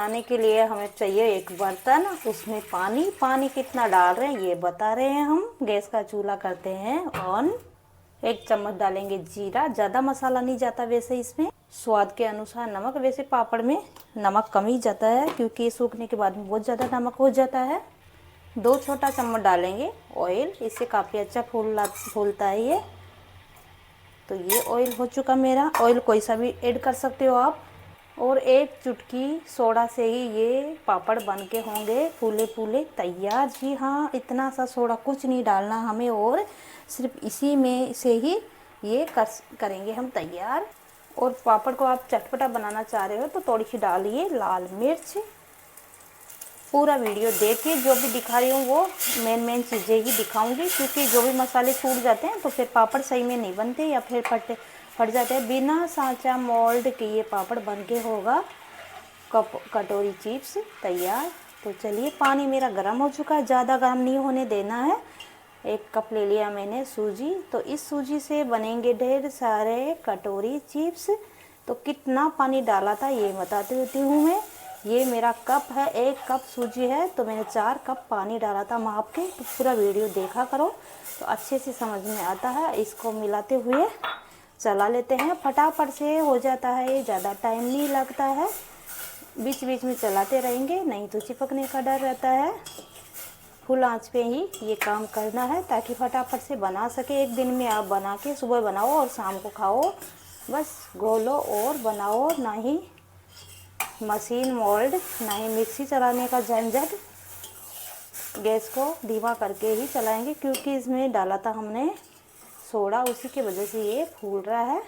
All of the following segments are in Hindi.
बनाने के लिए हमें चाहिए एक बर्तन, उसमें पानी कितना डाल रहे हैं ये बता रहे हैं हम। गैस का चूल्हा करते हैं ऑन। 1 चम्मच डालेंगे जीरा, ज़्यादा मसाला नहीं जाता वैसे इसमें। स्वाद के अनुसार नमक, वैसे पापड़ में नमक कम ही जाता है क्योंकि सूखने के बाद में बहुत ज़्यादा नमक हो जाता है। 2 छोटा चम्मच डालेंगे ऑयल, इससे काफ़ी अच्छा फूलता है ये। तो ये ऑयल हो चुका मेरा। ऑयल कोई सा भी ऐड कर सकते हो आप। और 1 चुटकी सोडा से ही ये पापड़ बन के होंगे फूले फूले तैयार। जी हाँ, इतना सा सोडा कुछ नहीं डालना हमें, और सिर्फ इसी में से ही ये करेंगे हम तैयार। और पापड़ को आप चटपटा बनाना चाह रहे हो तो थोड़ी सी डालिए लाल मिर्च। पूरा वीडियो देखिए, जो भी दिखा रही हूँ वो मेन चीज़ें ही दिखाऊंगी, क्योंकि जो भी मसाले छूट जाते हैं तो फिर पापड़ सही में नहीं बनते या फिर फट जाते हैं। बिना सांचा मोल्ड के ये पापड़ बन के होगा कटोरी चिप्स तैयार। तो चलिए, पानी मेरा गर्म हो चुका है, ज़्यादा गर्म नहीं होने देना है। 1 कप ले लिया मैंने सूजी। तो इस सूजी से बनेंगे ढेर सारे कटोरी चिप्स। तो कितना पानी डाला था ये बताती होती हूँ मैं। ये मेरा कप है, 1 कप सूजी है तो मैंने 4 कप पानी डाला था माप के। तो पूरा वीडियो देखा करो तो अच्छे से समझ में आता है। इसको मिलाते हुए चला लेते हैं, फटाफट से हो जाता है ये, ज़्यादा टाइम नहीं लगता है। बीच बीच में चलाते रहेंगे, नहीं तो चिपकने का डर रहता है। फुल आंच पे ही ये काम करना है ताकि फटाफट से बना सके। एक दिन में आप बना के सुबह बनाओ और शाम को खाओ। बस घोलो और बनाओ, ना ही मशीन मोल्ड, ना ही मिक्सी चलाने का झंझट। गैस को धीमा करके ही चलाएंगे क्योंकि इसमें डाला था हमने सोडा, उसी की वजह से ये फूल रहा है।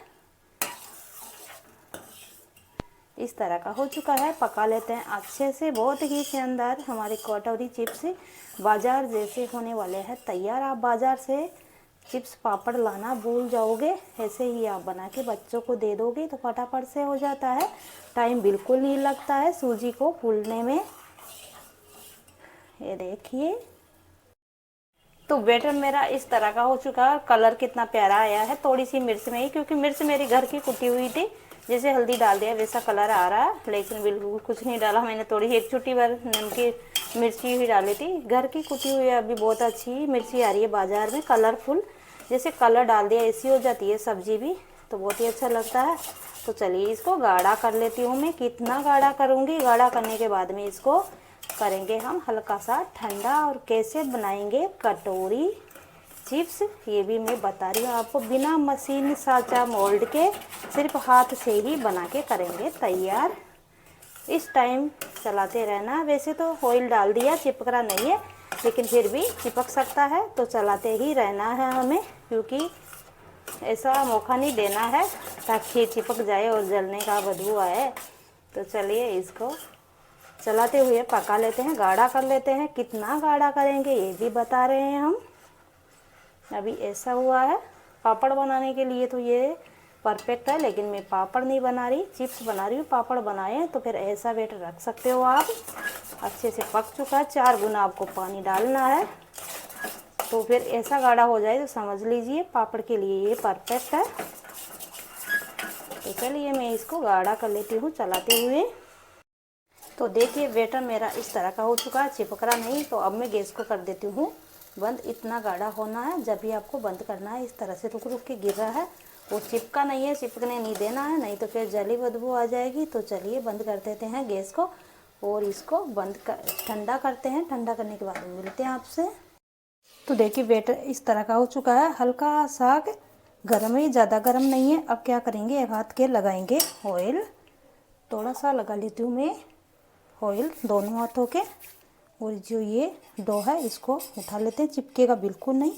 इस तरह का हो चुका है, पका लेते हैं अच्छे से। बहुत ही शानदार हमारे कटोरी चिप्स बाजार जैसे होने वाले हैं तैयार। आप बाजार से चिप्स पापड़ लाना भूल जाओगे, ऐसे ही आप बना के बच्चों को दे दोगे तो फटाफट से हो जाता है। टाइम बिल्कुल नहीं लगता है सूजी को फूलने में। ये देखिए, तो बैटर मेरा इस तरह का हो चुका है। कलर कितना प्यारा आया है, थोड़ी सी मिर्च में ही, क्योंकि मिर्च मेरी घर की कुटी हुई थी। जैसे हल्दी डाल दिया वैसा कलर आ रहा है, लेकिन बिल्कुल कुछ नहीं डाला मैंने। थोड़ी 1 चुटकी भर नमकीन मिर्ची ही डाली थी, घर की कुटी हुई। अभी बहुत अच्छी मिर्ची आ रही है बाजार में, कलरफुल। जैसे कलर डाल दिया ऐसी हो जाती है सब्जी भी, तो बहुत ही अच्छा लगता है। तो चलिए इसको गाढ़ा कर लेती हूँ मैं। कितना गाढ़ा करूँगी, गाढ़ा करने के बाद में इसको करेंगे हम हल्का सा ठंडा। और कैसे बनाएंगे कटोरी चिप्स ये भी मैं बता रही हूँ आपको, बिना मशीन साचा मोल्ड के, सिर्फ हाथ से ही बना के करेंगे तैयार। इस टाइम चलाते रहना। वैसे तो ऑयल डाल दिया, चिपक रहा नहीं है, लेकिन फिर भी चिपक सकता है तो चलाते ही रहना है हमें, क्योंकि ऐसा मौका नहीं देना है ताकि चिपक जाए और जलने का बदबू आए। तो चलिए इसको चलाते हुए पका लेते हैं, गाढ़ा कर लेते हैं। कितना गाढ़ा करेंगे ये भी बता रहे हैं हम। अभी ऐसा हुआ है। पापड़ बनाने के लिए तो ये परफेक्ट है, लेकिन मैं पापड़ नहीं बना रही, चिप्स बना रही हूँ। पापड़ बनाए तो फिर ऐसा वेट रख सकते हो आप। अच्छे से पक चुका है, 4 गुना आपको पानी डालना है। तो फिर ऐसा गाढ़ा हो जाए तो समझ लीजिए पापड़ के लिए ये परफेक्ट है। तो चलिए मैं इसको गाढ़ा कर लेती हूँ चलाते हुए। तो देखिए बैटर मेरा इस तरह का हो चुका है, चिपक रहा नहीं। तो अब मैं गैस को कर देती हूँ बंद। इतना गाढ़ा होना है, जब भी आपको बंद करना है। इस तरह से रुक रुक के गिर रहा है, वो चिपका नहीं है, चिपकने नहीं देना है, नहीं तो फिर जली बदबू आ जाएगी। तो चलिए बंद कर देते हैं गैस को और इसको ठंडा करते हैं। ठंडा करने के बाद मिलते हैं आपसे। तो देखिए बैटर इस तरह का हो चुका है, हल्का सा गर्म है, ज़्यादा गर्म नहीं है। अब क्या करेंगे, एक हाथ के लगाएंगे ऑयल, थोड़ा सा लगा लेती हूँ मैं ऑयल दोनों हाथों के। और जो ये डो है इसको उठा लेते हैं, चिपकेगा बिल्कुल नहीं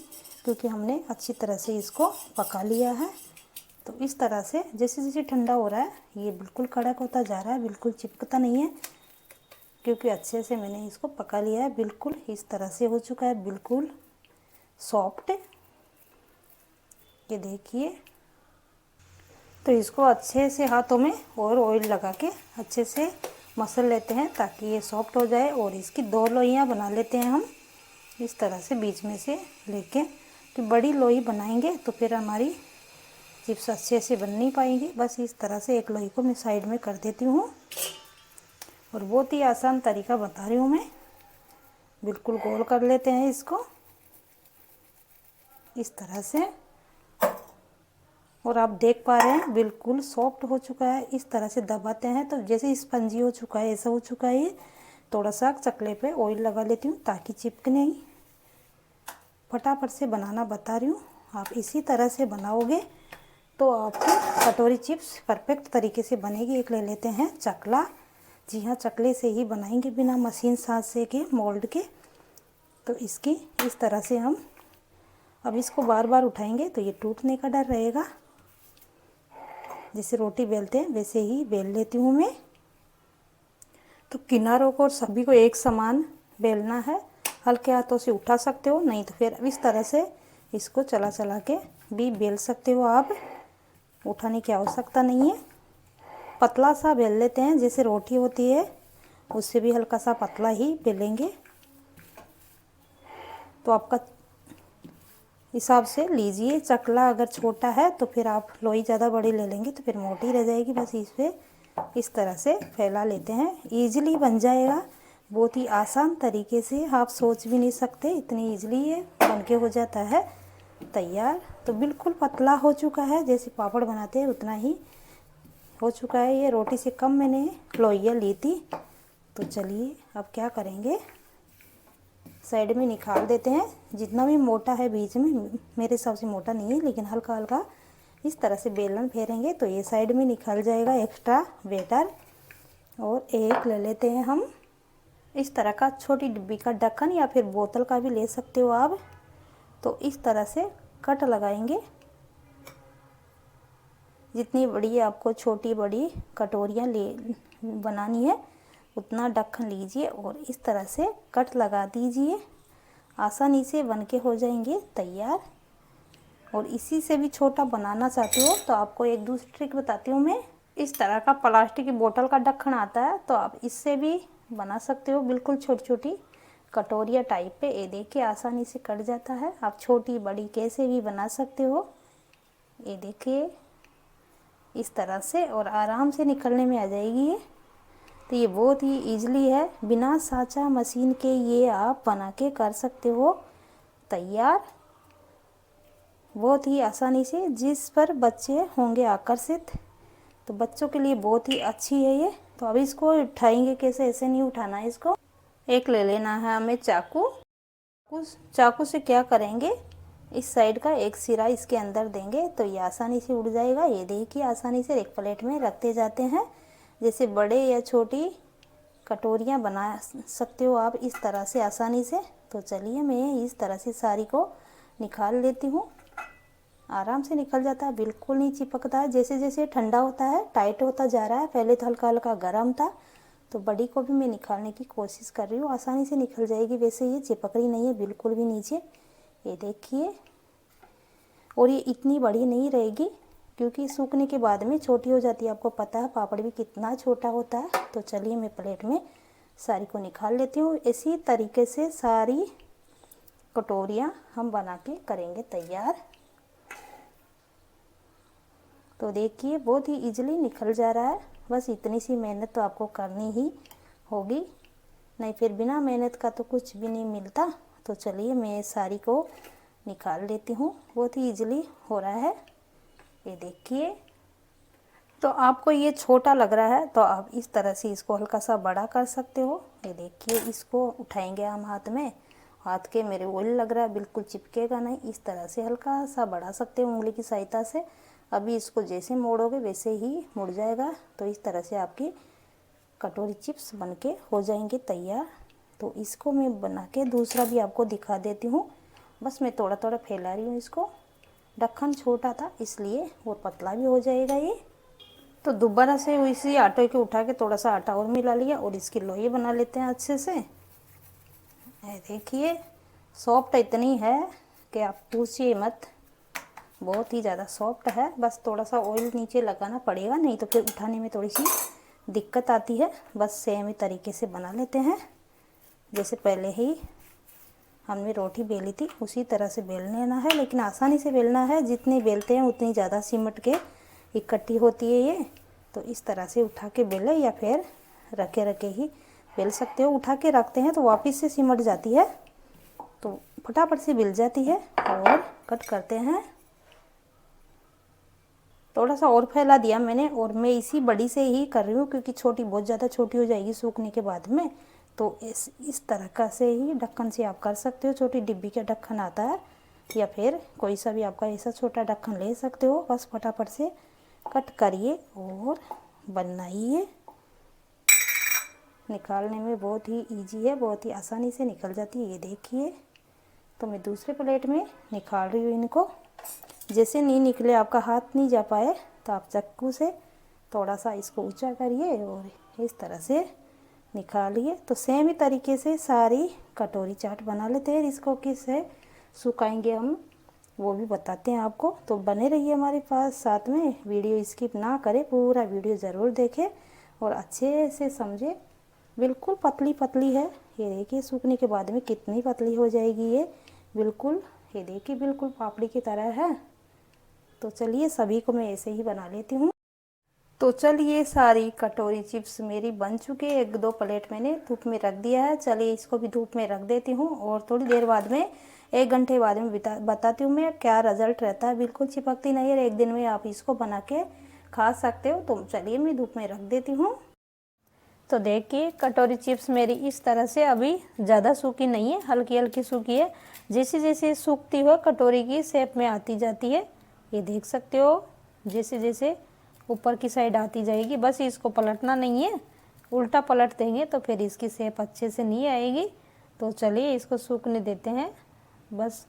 क्योंकि हमने अच्छी तरह से इसको पका लिया है। तो इस तरह से जैसे जैसे ठंडा हो रहा है ये बिल्कुल कड़क होता जा रहा है, बिल्कुल चिपकता नहीं है क्योंकि अच्छे से मैंने इसको पका लिया है। बिल्कुल इस तरह से हो चुका है, बिल्कुल सॉफ्ट। ये देखिए, तो इसको अच्छे से हाथों में और ऑयल लगा के अच्छे से मसल लेते हैं ताकि ये सॉफ्ट हो जाए। और इसकी 2 लोइयाँ बना लेते हैं हम इस तरह से बीच में से लेके। कि बड़ी लोई बनाएंगे तो फिर हमारी चिप्स अच्छे से बन नहीं पाएंगी। बस इस तरह से एक लोई को मैं साइड में कर देती हूँ और बहुत ही आसान तरीका बता रही हूँ मैं। बिल्कुल गोल कर लेते हैं इसको इस तरह से। और आप देख पा रहे हैं बिल्कुल सॉफ्ट हो चुका है। इस तरह से दबाते हैं तो जैसे स्पंजी हो चुका है, ऐसा हो चुका है ये। थोड़ा सा चकले पे ऑयल लगा लेती हूँ ताकि चिपके नहीं। फटाफट से बनाना बता रही हूँ, आप इसी तरह से बनाओगे तो आपकी कटोरी चिप्स परफेक्ट तरीके से बनेगी। एक ले लेते हैं चकला। जी हाँ, चकले से ही बनाएंगे बिना मशीन साथ से के मोल्ड के। तो इसकी इस तरह से हम अब इसको बार बार उठाएंगे तो ये टूटने का डर रहेगा। जैसे रोटी बेलते हैं वैसे ही बेल लेती हूँ मैं। तो किनारों को सभी को एक समान बेलना है। हल्के हाथों से उठा सकते हो, नहीं तो फिर इस तरह से इसको चला चला के भी बेल सकते हो आप। उठाने की आवश्यकता नहीं है। पतला सा बेल लेते हैं, जैसे रोटी होती है उससे भी हल्का सा पतला ही बेलेंगे। तो आपका हिसाब से लीजिए। चकला अगर छोटा है तो फिर आप लोई ज़्यादा बड़ी ले लेंगे तो फिर मोटी रह जाएगी। बस इस पे इस तरह से फैला लेते हैं, इजीली बन जाएगा। बहुत ही आसान तरीके से, आप सोच भी नहीं सकते इतनी इजीली ये बनके हो जाता है तैयार। तो बिल्कुल पतला हो चुका है, जैसे पापड़ बनाते हैं उतना ही हो चुका है। ये रोटी से कम मैंने लोइयाँ ली थी। तो चलिए अब क्या करेंगे, साइड में निकाल देते हैं। जितना भी मोटा है बीच में, मेरे हिसाब से मोटा नहीं है लेकिन हल्का हल्का इस तरह से बेलन फेरेंगे तो ये साइड में निकल जाएगा एक्स्ट्रा बेटर। और एक ले लेते हैं हम इस तरह का छोटी डिब्बी का ढक्कन, या फिर बोतल का भी ले सकते हो आप। तो इस तरह से कट लगाएंगे। जितनी बड़ी आपको छोटी बड़ी कटोरियाँ ले बनानी है उतना ढक्कन लीजिए और इस तरह से कट लगा दीजिए। आसानी से बनके हो जाएंगे तैयार। और इसी से भी छोटा बनाना चाहते हो तो आपको एक दूसरी ट्रिक बताती हूँ मैं। इस तरह का प्लास्टिक की बोतल का ढक्कन आता है तो आप इससे भी बना सकते हो। बिल्कुल छोटी छोटी कटोरिया टाइप पे, ये देखिए आसानी से कट जाता है। आप छोटी बड़ी कैसे भी बना सकते हो, ये देखिए इस तरह से, और आराम से निकलने में आ जाएगी ये। तो ये बहुत ही ईजिली है, बिना साँचा मशीन के ये आप बना के कर सकते हो तैयार बहुत ही आसानी से। जिस पर बच्चे होंगे आकर्षित, तो बच्चों के लिए बहुत ही अच्छी है ये। तो अब इसको उठाएंगे कैसे, ऐसे नहीं उठाना है इसको। एक ले लेना है हमें चाकू। उस चाकू से क्या करेंगे, इस साइड का एक सिरा इसके अंदर देंगे तो ये आसानी से उड़ जाएगा। ये देखिए आसानी से एक प्लेट में रखते जाते हैं। जैसे बड़े या छोटी कटोरियाँ बना सकते हो आप इस तरह से आसानी से। तो चलिए मैं इस तरह से सारी को निकाल लेती हूँ। आराम से निकल जाता है, बिल्कुल नहीं चिपकता है। जैसे जैसे ठंडा होता है टाइट होता जा रहा है। पहले तो हल्का हल्का गर्म था। तो बड़ी को भी मैं निकालने की कोशिश कर रही हूँ, आसानी से निकल जाएगी। वैसे ये चिपक रही नहीं है बिल्कुल भी नीचे, ये देखिए। और ये इतनी बड़ी नहीं रहेगी क्योंकि सूखने के बाद में छोटी हो जाती है। आपको पता है पापड़ भी कितना छोटा होता है। तो चलिए मैं प्लेट में सारी को निकाल लेती हूँ। इसी तरीके से सारी कटोरियाँ हम बना के करेंगे तैयार। तो देखिए बहुत ही इजीली निकल जा रहा है। बस इतनी सी मेहनत तो आपको करनी ही होगी, नहीं फिर बिना मेहनत का तो कुछ भी नहीं मिलता। तो चलिए मैं सारी को निकाल लेती हूँ। बहुत ही इजीली हो रहा है, ये देखिए। तो आपको ये छोटा लग रहा है तो आप इस तरह से इसको हल्का सा बड़ा कर सकते हो। ये देखिए इसको उठाएंगे हम हाथ में, हाथ के मेरे ऑयल लग रहा है, बिल्कुल चिपकेगा नहीं। इस तरह से हल्का सा बढ़ा सकते हो उंगली की सहायता से। अभी इसको जैसे मोड़ोगे वैसे ही मुड़ जाएगा। तो इस तरह से आपकी कटोरी चिप्स बनके हो जाएंगे तैयार। तो इसको मैं बना के दूसरा भी आपको दिखा देती हूँ। बस मैं थोड़ा थोड़ा फैला रही हूँ इसको। ढक्कन छोटा था इसलिए, और पतला भी हो जाएगा ये। तो दोबारा से इसी आटे को उठा के थोड़ा सा आटा और मिला लिया और इसकी लोई बना लेते हैं अच्छे से। ये देखिए सॉफ्ट इतनी है कि आप पूछिए मत, बहुत ही ज़्यादा सॉफ्ट है। बस थोड़ा सा ऑयल नीचे लगाना पड़ेगा, नहीं तो फिर उठाने में थोड़ी सी दिक्कत आती है। बस सेम ही तरीके से बना लेते हैं जैसे पहले ही हमने रोटी बेली थी उसी तरह से बेल लेना है। लेकिन आसानी से बेलना है, जितनी बेलते हैं उतनी ज़्यादा सिमट के इकट्ठी होती है ये। तो इस तरह से उठा के बेले या फिर रखे रखे ही बेल सकते हो। उठा के रखते हैं तो वापस से सिमट जाती है, तो फटाफट से बिल जाती है। और कट करते हैं। थोड़ा सा और फैला दिया मैंने, और मैं इसी बड़ी से ही कर रही हूँ क्योंकि छोटी बहुत ज़्यादा छोटी हो जाएगी सूखने के बाद में। तो इस तरह का से ही ढक्कन से आप कर सकते हो। छोटी डिब्बी का ढक्कन आता है, या फिर कोई सा भी आपका ऐसा छोटा ढक्कन ले सकते हो। बस फटाफट से कट करिए और बनाइए। निकालने में बहुत ही इजी है, बहुत ही आसानी से निकल जाती है। ये देखिए, तो मैं दूसरे प्लेट में निकाल रही हूँ इनको। जैसे नहीं निकले, आपका हाथ नहीं जा पाए, तो आप चाकू से थोड़ा सा इसको ऊंचा करिए और इस तरह से निकालिए। तो सेम ही तरीके से सारी कटोरी चाट बना लेते हैं। इसको किससे सुखाएंगे हम, वो भी बताते हैं आपको। तो बने रहिए हमारे पास साथ में, वीडियो स्किप ना करें, पूरा वीडियो ज़रूर देखें और अच्छे से समझे। बिल्कुल पतली पतली है, ये देखिए सूखने के बाद में कितनी पतली हो जाएगी ये। बिल्कुल, ये देखिए बिल्कुल पापड़ी की तरह है। तो चलिए सभी को मैं ऐसे ही बना लेती हूँ। तो चलिए, सारी कटोरी चिप्स मेरी बन चुकी है। 1-2 प्लेट मैंने धूप में रख दिया है। चलिए इसको भी धूप में रख देती हूँ और थोड़ी देर बाद में 1 घंटे बाद में बताती हूँ मैं क्या रिजल्ट रहता है। बिल्कुल चिपकती नहीं है, 1 दिन में आप इसको बना के खा सकते हो। तो चलिए मैं धूप में रख देती हूँ। तो देखिए कटोरी चिप्स मेरी इस तरह से अभी ज़्यादा सूखी नहीं है, हल्की हल्की सूखी है। जैसे जैसे सूखती हुआ कटोरी की शेप में आती जाती है, ये देख सकते हो। जैसे जैसे ऊपर की साइड आती जाएगी, बस इसको पलटना नहीं है। उल्टा पलट देंगे तो फिर इसकी शेप अच्छे से नहीं आएगी। तो चलिए इसको सूखने देते हैं। बस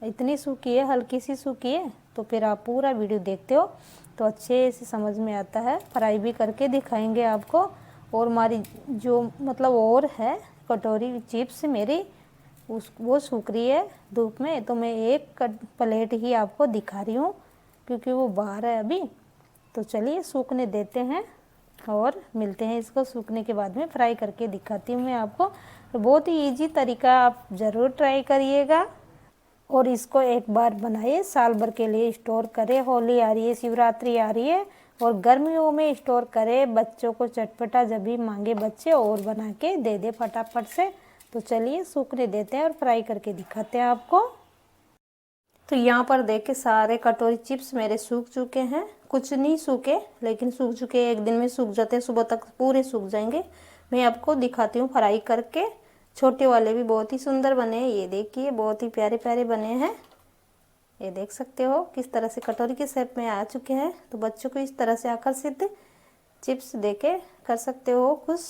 इतनी सूखी है, हल्की सी सूखी है। तो फिर आप पूरा वीडियो देखते हो तो अच्छे से समझ में आता है। फ्राई भी करके दिखाएंगे आपको। और हमारी जो मतलब और है कटोरी चिप्स मेरी, वो सूख रही है धूप में। तो मैं एक प्लेट ही आपको दिखा रही हूँ क्योंकि वो बाहर है अभी। तो चलिए सूखने देते हैं और मिलते हैं इसको सूखने के बाद में। फ्राई करके दिखाती हूँ मैं आपको। तो बहुत ही इजी तरीका, आप ज़रूर ट्राई करिएगा और इसको एक बार बनाइए, साल भर के लिए स्टोर करें। होली आ रही है, शिवरात्रि आ रही है, और गर्मियों में स्टोर करें। बच्चों को चटपटा जब भी मांगे बच्चे, और बना के दे दे फटाफट से। तो चलिए सूखने देते हैं और फ्राई करके दिखाते हैं आपको। तो यहाँ पर देखिए सारे कटोरी चिप्स मेरे सूख चुके हैं। कुछ नहीं सूखे, लेकिन सूख चुके हैं। 1 दिन में सूख जाते हैं, सुबह तक पूरे सूख जाएंगे। मैं आपको दिखाती हूँ फ्राई करके। छोटे वाले भी बहुत ही सुंदर बने हैं, ये देखिए बहुत ही प्यारे प्यारे बने हैं। ये देख सकते हो किस तरह से कटोरी के शेप में आ चुके हैं। तो बच्चों को इस तरह से आकर्षित चिप्स देके कर सकते हो खुश।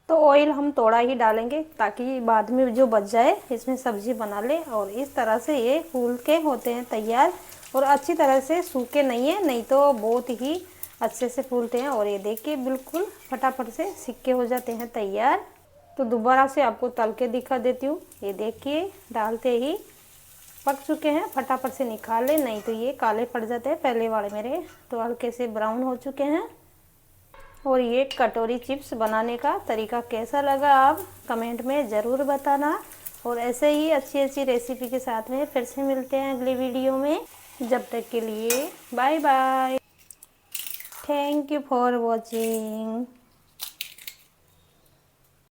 तो ऑयल हम थोड़ा ही डालेंगे ताकि बाद में जो बच जाए इसमें सब्जी बना ले। और इस तरह से ये फूल के होते हैं तैयार, और अच्छी तरह से सूखे नहीं है, नहीं तो बहुत ही अच्छे से फूलते हैं। और ये देखिए बिल्कुल फटाफट से सिक्के हो जाते हैं तैयार। तो दोबारा से आपको तल के दिखा देती हूँ। ये देखिए डालते ही पक चुके हैं, फटाफट से निकाल ले, नहीं तो ये काले पड़ जाते हैं। पहले वाले मेरे तो हल्के से ब्राउन हो चुके हैं। और ये कटोरी चिप्स बनाने का तरीका कैसा लगा आप कमेंट में ज़रूर बताना। और ऐसे ही अच्छी अच्छी रेसिपी के साथ में फिर से मिलते हैं अगले वीडियो में। जब तक के लिए bye bye. Thank you for watching.